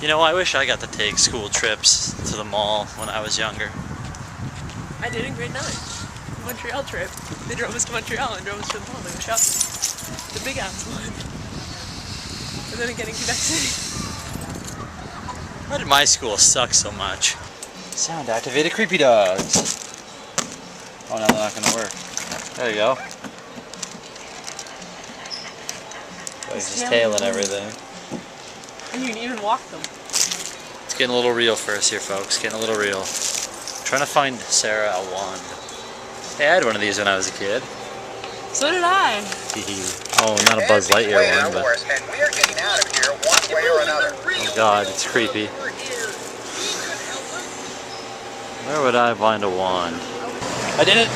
You know, I wish I got to take school trips to the mall when I was younger. I did in grade 9. Montreal trip. They drove us to Montreal and drove us to the mall. They went shopping. The big ass one. And then again in Quebec City. Why did my school suck so much? Sound activated creepy dogs. Oh, now they're not gonna work. There you go. Wags his tail and everything. And you can even walk them. It's getting a little real for us here, folks. Getting a little real. Trying to find Sarah a wand. Hey, I had one of these when I was a kid. So did I. Oh, not a Buzz Lightyear one, but... And we are getting out of here one way or another. Oh god, it's creepy. Where would I find a wand? I did it!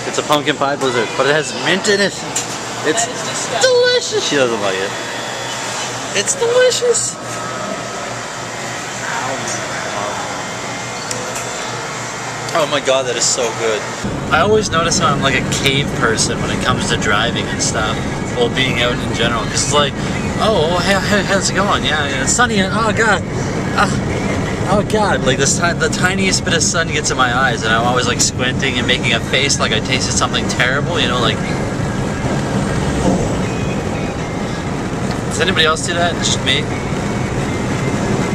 It's a pumpkin pie blizzard, but it has mint in it. It's delicious! She doesn't like it. It's delicious! Oh my god, that is so good. I always notice I'm like a cave person when it comes to driving and stuff. Well, being out in general. Because it's like, oh, hey, how's it going? Yeah, it's sunny. Oh god. Oh god. Like the tiniest bit of sun gets in my eyes and I'm always like squinting and making a face like I tasted something terrible, you know, like... Does anybody else do that? Just me?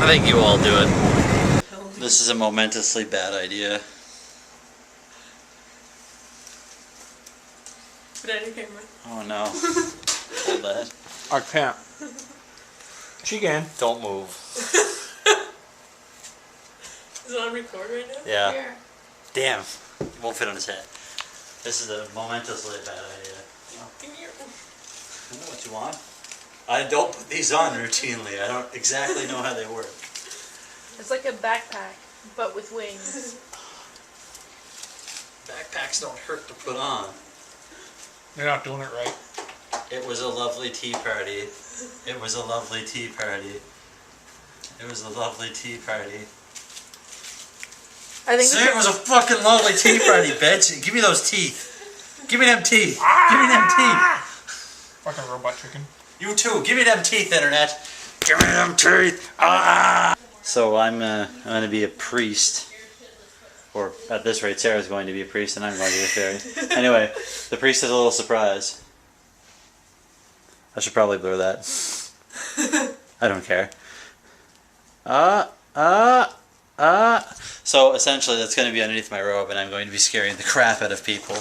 I think you all do it. This is a momentously bad idea. Put it on your camera. Oh no. Hold that. I can't. She can. Don't move. Is it on record right now? Yeah. Here. Damn. It won't fit on his head. This is a momentously bad idea. Give me your... I know what you want. I don't put these on routinely. I don't exactly know how they work. It's like a backpack, but with wings. Backpacks don't hurt to put on. You're not doing it right. It was a lovely tea party. It was a lovely tea party. It was a lovely tea party. I think Say it was a fucking lovely tea party, bitch. Give me those teeth. Give me them teeth. Give me them teeth. Fucking robot chicken. You too. Give me them teeth, internet. Give me them teeth. Ah! So I'm gonna be a priest. Or at this rate, Sarah's going to be a priest and I'm going to be a fairy. Anyway, the priest is a little surprise. I should probably blur that. I don't care. So essentially that's going to be underneath my robe and I'm going to be scaring the crap out of people.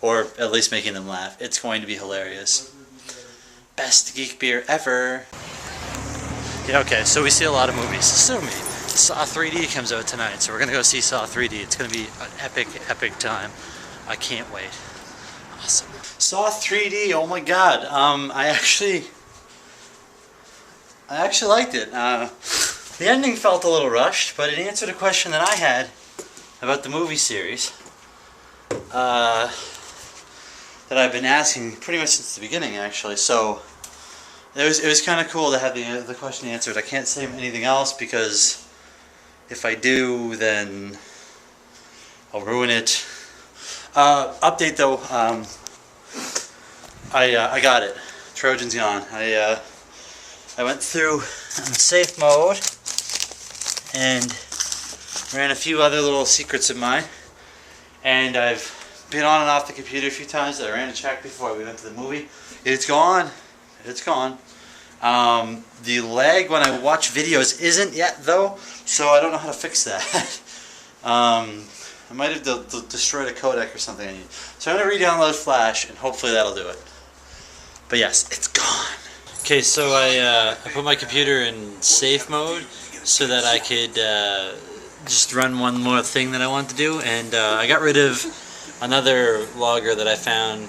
Or at least making them laugh. It's going to be hilarious. Best geek beer ever. Yeah, okay, so we see a lot of movies. So me. Saw 3D comes out tonight, so we're gonna go see Saw 3D. It's gonna be an epic, epic time. I can't wait. Awesome. Saw 3D. Oh my god. I actually liked it. The ending felt a little rushed, but it answered a question that I had about the movie series that I've been asking pretty much since the beginning, actually. So it was kind of cool to have the question answered. I can't say anything else because if I do, then I'll ruin it. Update though, I got it. Trojan's gone. I went through safe mode and ran a few other little secrets of mine, and I've been on and off the computer a few times that I ran a check before we went to the movie. It's gone. It's gone. The lag when I watch videos isn't yet though, so I don't know how to fix that. I might have destroyed a codec or something I need. So I'm going to re-download Flash and hopefully that'll do it. But yes, it's gone. Okay, so I put my computer in safe mode so that I could just run one more thing that I want to do, and I got rid of another logger that I found,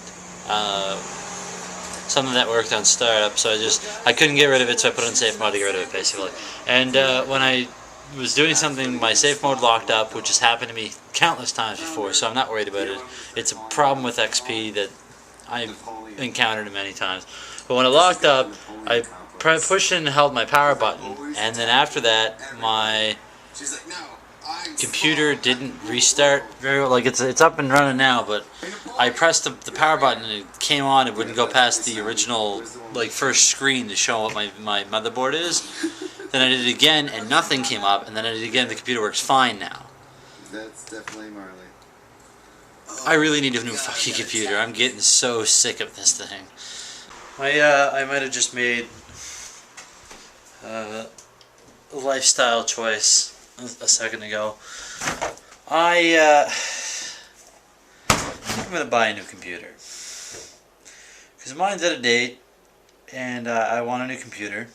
something that worked on startup, so I couldn't get rid of it, so I put it in safe mode to get rid of it, basically. And when I was doing something, my safe mode locked up, which has happened to me countless times before, so I'm not worried about it. It's a problem with XP that I've encountered many times. But when it locked up, I pushed and held my power button, and then after that, my computer didn't restart very well. Like it's up and running now, but I pressed the power button and it came on. It wouldn't go past the original like first screen to show what my motherboard is. Then I did it again and nothing came up, and then I did it again, the computer works fine now. That's definitely Marley. I really need a new fucking computer. I'm getting so sick of this thing. I might have just made a lifestyle choice a second ago. I'm gonna buy a new computer because mine's out of date, and I want a new computer.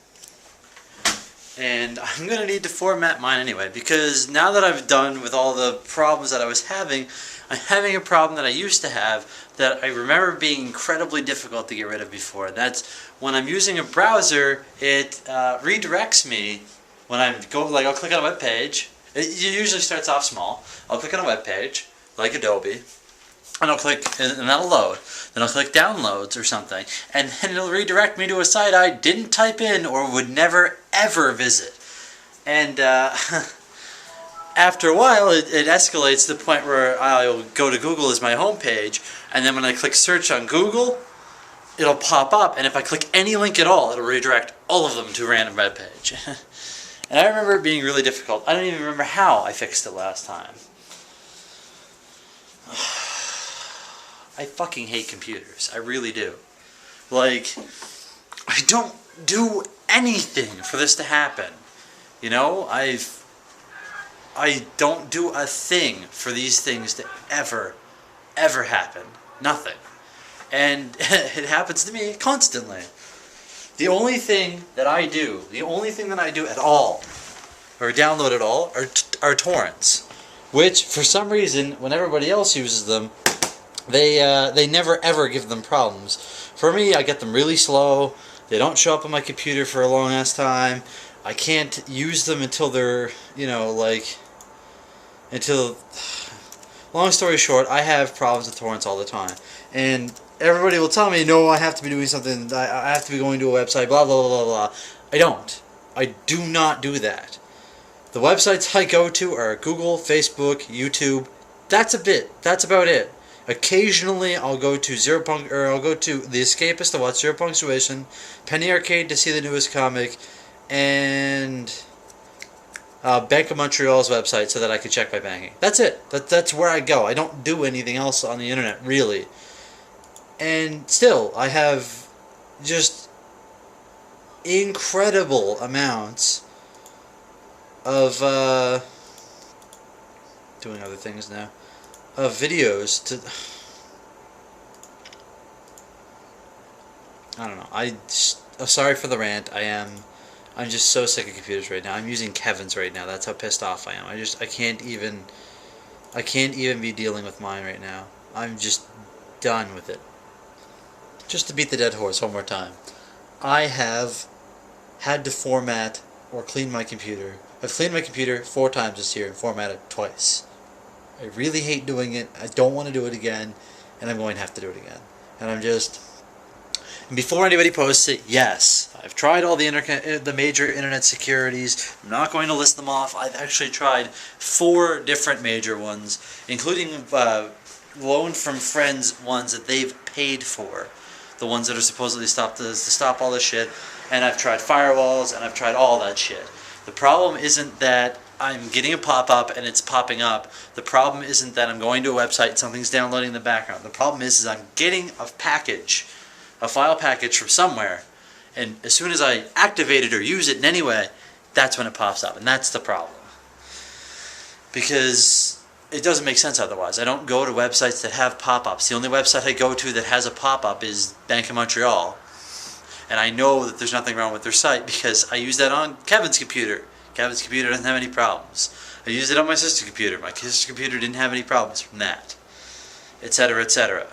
And I'm gonna need to format mine anyway, because now that I've done with all the problems that I was having, I'm having a problem that I used to have that I remember being incredibly difficult to get rid of before. That's when I'm using a browser, it redirects me when I go, like I'll click on a web page. It usually starts off small. I'll click on a web page, like Adobe, and I'll click, and that'll load. Then I'll click downloads or something, and then it'll redirect me to a site I didn't type in or would never ever visit. And after a while, it escalates to the point where I'll go to Google as my home page, and then when I click search on Google, it'll pop up, and if I click any link at all, it'll redirect all of them to a random web page. And I remember it being really difficult. I don't even remember how I fixed it last time. I fucking hate computers. I really do. Like, I don't do anything for this to happen. You know, I don't do a thing for these things to ever happen. Nothing. And it happens to me constantly. The only thing that I do at all, or download at all, are torrents. Which, for some reason, when everybody else uses them, they never ever give them problems. For me, I get them really slow. They don't show up on my computer for a long ass time. I can't use them until they're, you know, like, until... Long story short, I have problems with torrents all the time. And everybody will tell me, no, I have to be doing something, I have to be going to a website, blah, blah, blah, blah. I don't. I do not do that. The websites I go to are Google, Facebook, YouTube. That's about it. Occasionally, I'll go to I'll go to The Escapist to watch Zero Punctuation, Penny Arcade to see the newest comic, and Bank of Montreal's website so that I can check my banking. That's it. That's where I go. I don't do anything else on the internet, really. And still, I have just incredible amounts of doing other things now, of videos to... I don't know. Sorry for the rant. I'm just so sick of computers right now. I'm using Kevin's right now. That's how pissed off I am. I can't even be dealing with mine right now. I'm just done with it. Just to beat the dead horse one more time, I have had to format or clean my computer. I've cleaned my computer 4 times this year and formatted twice. I really hate doing it. I don't want to do it again, and I'm going to have to do it again. And I'm just... And before anybody posts it, yes, I've tried all the major internet securities. I'm not going to list them off. I've actually tried 4 different major ones, including loan from friends ones that they've paid for. The ones that are supposedly to stop all this shit. And I've tried firewalls, and I've tried all that shit. The problem isn't that I'm getting a pop-up and it's popping up. The problem isn't that I'm going to a website and something's downloading in the background. The problem is I'm getting a file package from somewhere, and as soon as I activate it or use it in any way, that's when it pops up, and that's the problem. Because it doesn't make sense otherwise. I don't go to websites that have pop-ups. The only website I go to that has a pop-up is Bank of Montreal. And I know that there's nothing wrong with their site because I use that on Kevin's computer. Kevin's computer doesn't have any problems. I used it on my sister's computer. My sister's computer didn't have any problems from that. Etc., etc.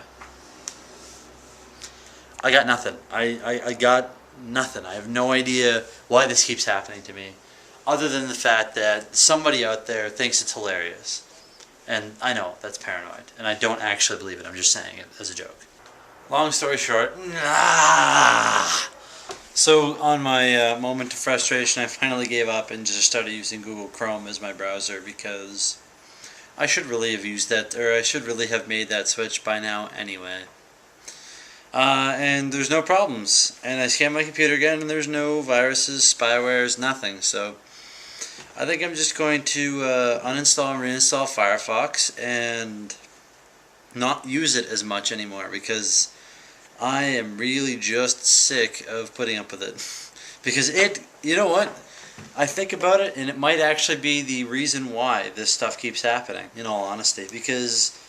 I got nothing. I got nothing. I have no idea why this keeps happening to me. Other than the fact that somebody out there thinks it's hilarious. And I know, that's paranoid. And I don't actually believe it. I'm just saying it as a joke. Long story short, so on my moment of frustration, I finally gave up and just started using Google Chrome as my browser because I should really have used that, or I should really have made that switch by now anyway. and there's no problems. And I scanned my computer again, and there's no viruses, spywares, nothing. So I think I'm just going to uninstall and reinstall Firefox and not use it as much anymore, because I am really just sick of putting up with it. Because you know what? I think about it, and it might actually be the reason why this stuff keeps happening, in all honesty. Because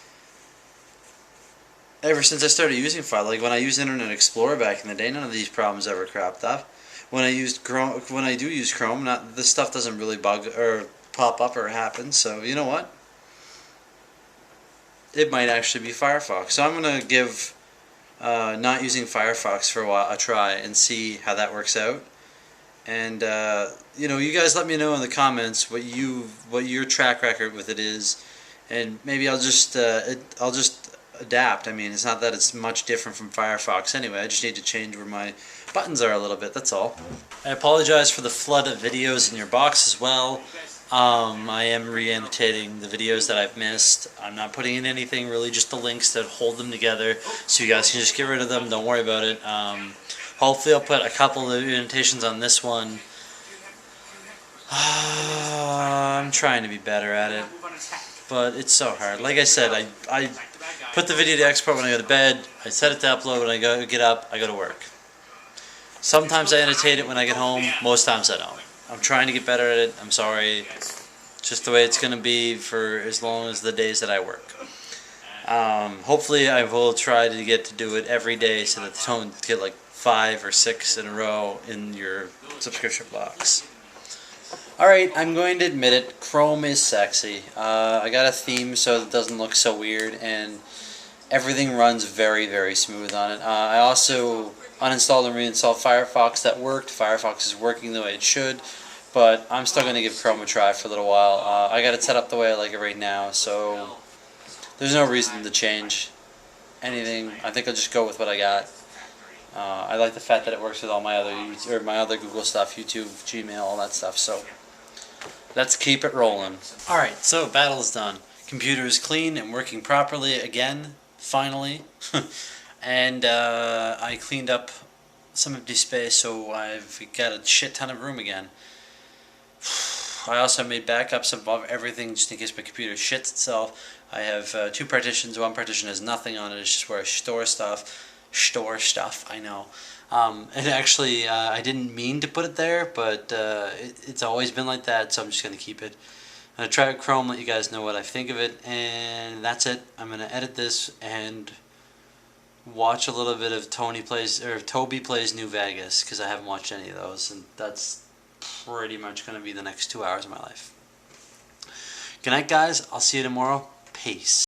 ever since I started using Fire, like when I used Internet Explorer back in the day, none of these problems ever cropped up. When I used Chrome, when I do use Chrome, this stuff doesn't really bug or pop up or happen. So you know what? It might actually be Firefox. So I'm gonna give not using Firefox for a while a try and see how that works out. And you know, you guys let me know in the comments what your track record with it is, and maybe I'll just adapt. I mean, it's not that it's much different from Firefox anyway. I just need to change where my buttons are a little bit. That's all. I apologize for the flood of videos in your box as well. I am re-annotating the videos that I've missed. I'm not putting in anything really, just the links that hold them together, so you guys can just get rid of them. Don't worry about it. Hopefully I'll put a couple of annotations on this one. I'm trying to be better at it, but it's so hard. Like I said, I put the video to export when I go to bed. I set it to upload when I get up. I go to work. Sometimes I annotate it when I get home. Most times I don't. I'm trying to get better at it. I'm sorry. It's just the way it's going to be for as long as the days that I work. Hopefully I will try to get to do it every day so that you don't get like 5 or 6 in a row in your subscription box. Alright, I'm going to admit it. Chrome is sexy. I got a theme so it doesn't look so weird, and everything runs very, very smooth on it. I also uninstalled and reinstalled Firefox. That worked. Firefox is working the way it should, but I'm still going to give Chrome a try for a little while. I got it set up the way I like it right now, so there's no reason to change anything. I think I'll just go with what I got. I like the fact that it works with all my other Google stuff, YouTube, Gmail, all that stuff. So let's keep it rolling. All right, so battle is done. Computer is clean and working properly again, finally. And I cleaned up some empty space, so I've got a shit ton of room again. I also made backups of everything just in case my computer shits itself. I have 2 partitions. One partition has nothing on it. It's just where I store stuff. I know. And actually, I didn't mean to put it there, but it's always been like that, so I'm just going to keep it. I'm going to try out Chrome, let you guys know what I think of it, and that's it. I'm going to edit this and watch a little bit of Toby Plays New Vegas, because I haven't watched any of those, and that's pretty much going to be the next 2 hours of my life. Good night, guys. I'll see you tomorrow. Peace.